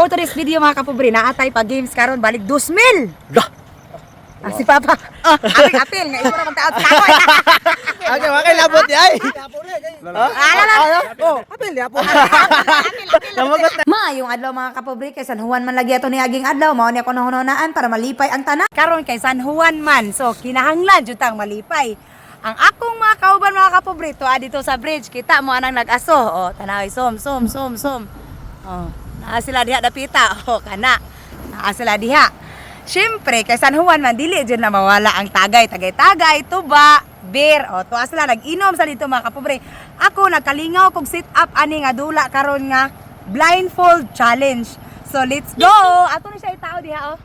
for today's video mga kapobre, naatay pa games karon balik 2,000. Dah. Si Papa. Apil nga imo ra magtaot sa ako. Okay, labot di ay. Oh, apil di apo. Maayong adlaw mga kapobre, kay San Juan man lagi ato ni aging adlaw, mao ni ako nahunahunaan para malipay ang tanan. Karon kay San Juan man, so kinahanglan jud tang malipay. Ang akong mga kauban mga kapobre, to dito sa bridge, kita mo anang nag-aso. Oh, tanaw, som. Oh, naa sila diha dapita. Oh, kana. Naa sila diha. Siyempre, kay San Juan man, dili dyan na mawala ang tagay, tuba, beer. O, tuwa sila, nag-inom sa dito mga kapobre. Ako, nagkalingaw kong sit-up ani nga dula karon nga blindfold challenge. So, let's go! Ato na siya itao diha, oh.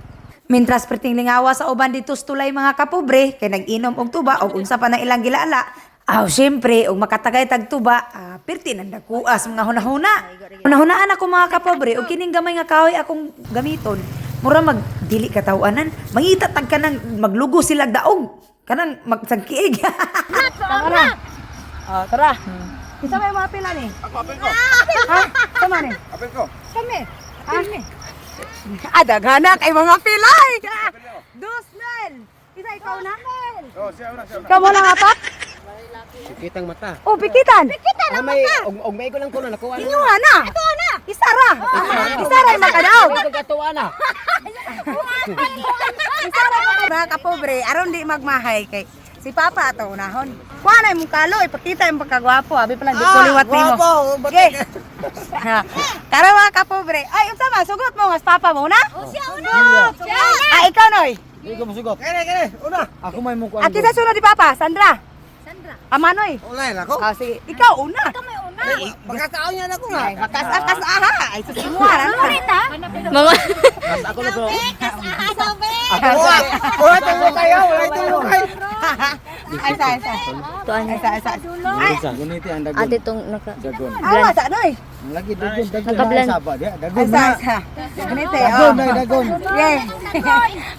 Mintras perting lingawa sa uban dito tulay mga kapobre, kay nag-inom og tuba, og unsa pa na ilang gilaala. Aw, siyempre, og makatagay tag tuba, perti nang dakuas mga hunahuna. Hunahunaan ako mga kapobre, og kining gamay nga kahoy akong gamiton. Mura magdili katawanan, mangita tag kanang maglugo sila daog, kanang magsagkiig. Tara. Oh, tara. Isa may mga pila ni? Ako apel ko. Ha? Sama ni? Apel ko. Kami. Kami. Adagana kay mga pilay. 2,000. Isa ikaw na? Oh, siya una. Ikaw mo lang apat? Kitang mata. Oh, pikitan. May may ko lang ko na nakuha. Inyuha na. Ito na. Isara. Isara yung makadaog. Gatuwa na. Isara mga kapobre, aron di magmahay kay si Papa ato unahon. Kuha na yung kalo, ipakita yung pagkagwapo. Abi pa lang, di ko liwat ni mo. Okay. Tara mga kapobre. Ay, unsa man, sugot mo, mas Papa mo na? O, siya una. Ah, ikaw, Noy. Hindi ko masugot. Kene, una. Ako may mukuha. At kita sunod di Papa, Sandra. Amanoy. Online ako. Ah, sige. Ikaw, una. Ikaw may una. Magkakaon yan ako nga. Ay, makas-akas aha. Ay, susimuhan. Ano rin, ha? Mama. Ako na to. Wala tulong kayo. Wala tulong kayo. Ay, isa. Tuan. Isa. Ay, guniti ang dagon. Ate tong naka Dagon. Awa, sa Noy. Lagi dagon. Nakablan. Saba dia. Dagon Isa. na. Ganito, Dagon, oh. dagon. Okay.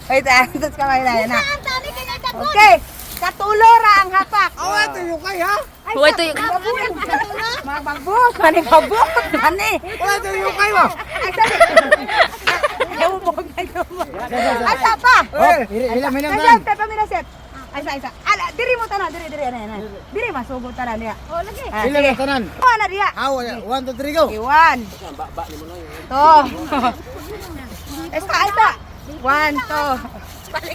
Wait, tapos kamay na. Okay. Katulora ang hapak. Wala tulong kayo ha. Huwag ito yung... Magbabot. Magbabot. Mani. Wala tulong kayo. Ay, sabi. Ewan na naman. Ay, pa. Ila may Ay, naman. Pepe, minaset. Ay, isa. Ala, diri mo tanan. Diri. Diri, masugot tanan niya. Oh, lagi. Ila may tanan. Kuha na diya. Aw, 1 2 3 go. Iwan. To. Esta. 1, 2. Ayaw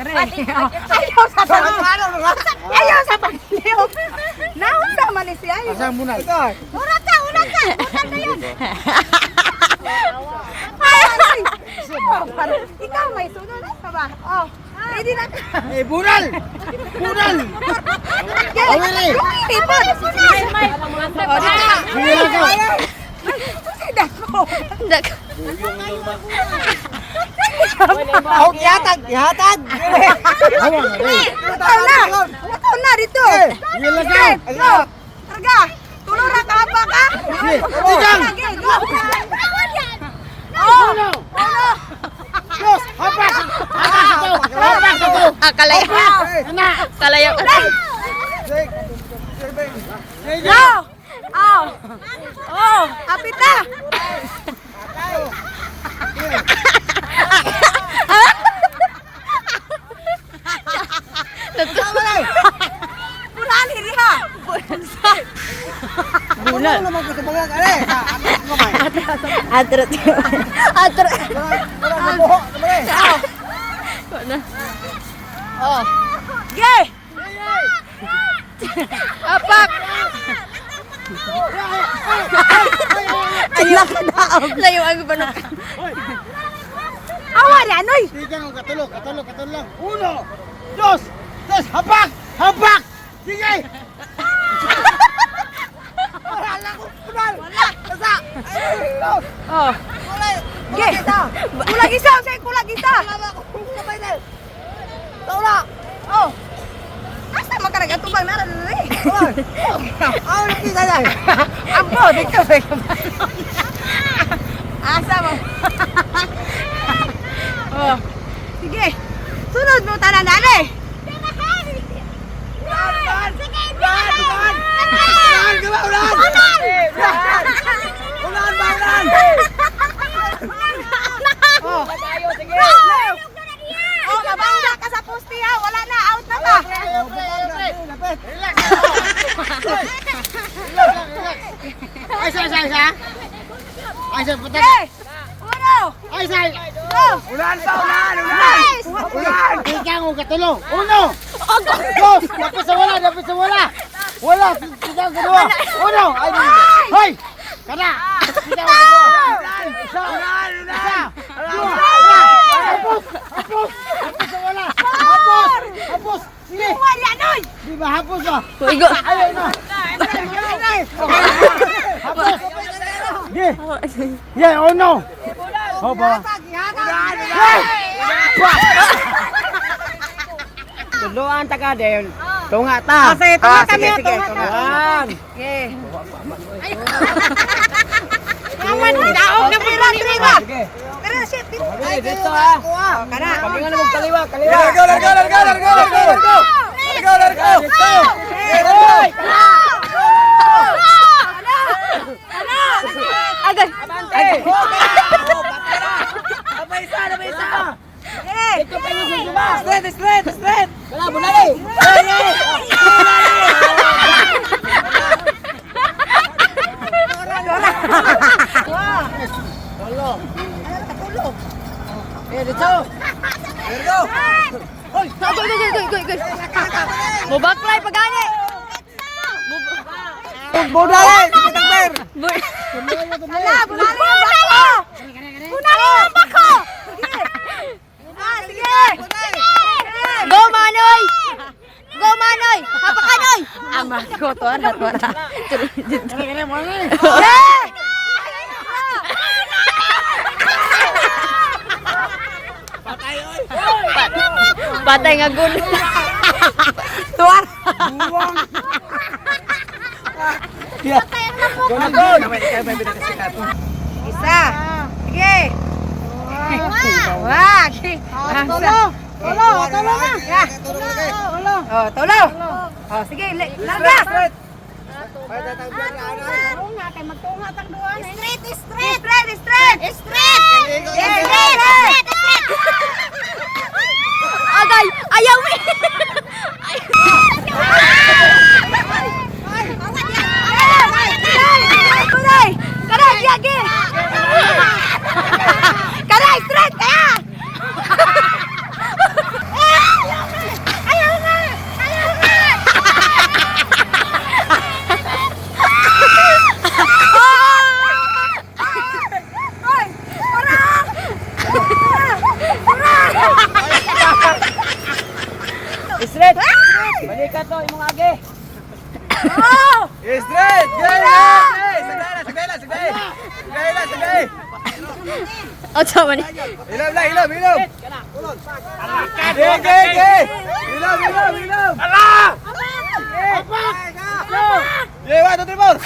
sa pagiliw. Ayaw sa pagiliw. Naon sa malisi ayaw. Asang muna. Una ka. Una na yun. Ay. Ikaw may sunod ka ba? Oh. Ready na ka. Eh, bunal. Awiri. Ipon. Dako. Oh, ihatag. Lakaw na dito. Ilagaw. Go. Targa. Tulura ka pa ka? Tigang. Go. Oh. Dos, hapak. Kalaya ka. Go. Oh. Kapit na. Purali riha. Bunal. Naman ko sa mga kare. Atrat. Oh. Gay. Apak. Ayun ka daog. Layo ang panok. Awa na, Noy. Tigang katulog lang. 1 2 hapak. Sige. Wala ko. Kunal. Basta. Oh. Gay. Kulag isa. Wala ko. Sabay na. Taula. Oh. Asa magkarag-atubang na rin. Aw, nakita yan. Ampo, dito ba? Asa mo? Oh. Sige. Sunod mo tanan nanay. Ulan! Ulan! Oh. Oh, mabangga ka sa poste ha. Wala na, out na ka. Ay, isa. Ay, isa, patay. Okay. Uno. Ay, isa. Go. Ulan pa, ulan! Nice. Ulan! Ikaw ang katulong. Uno. Dos. Dapat sa wala. Wala. Kita ang kedua. Uno. Ay, hoy. Kana. Kita ang kedua. Isa. Isa. Dua. Hapus. Hapus sa wala. Hapus. Sige. Wala noy. Di ba hapus ba? Igo. Ayaw na. Hapus. Di. Yeah, oh no. Oh, ba. Tuluan ta ka, Del. Tunga ta. Sige, tunga kami. Sige. Tunga. Okay. Yaman, daog na po lang. Sige. Tara, shit. Sige, dito ha. Kana. Pagkingan mo kaliwa. Largo. Agad. Abay isa. Okay. Ito pa yung susuba. Straight. Wala, bunali. Eh, dito. Largo. Go. Mubaklay pagani. Budali, takber. Hala, bunali yung bako. Bunali yung bako. Sige. Go Manoy. Hapakanoy. Ama ko to arat wala. Yeah. Patay nga gun. Tuwar. Isa. Sige. Wah. Tulo na. Oh, tulo. Oh, sige, larga. Straight. Agay, ayaw mi. Karay, yagi. Karay, straight kaya. Ayaw nga. Hoy, parang. Straight. Balikat to, imong agi. Oh! Straight. Sagay. O tama ni. Ilom. Okay. Ilom. Ala! Yewa, 2, 3, 4.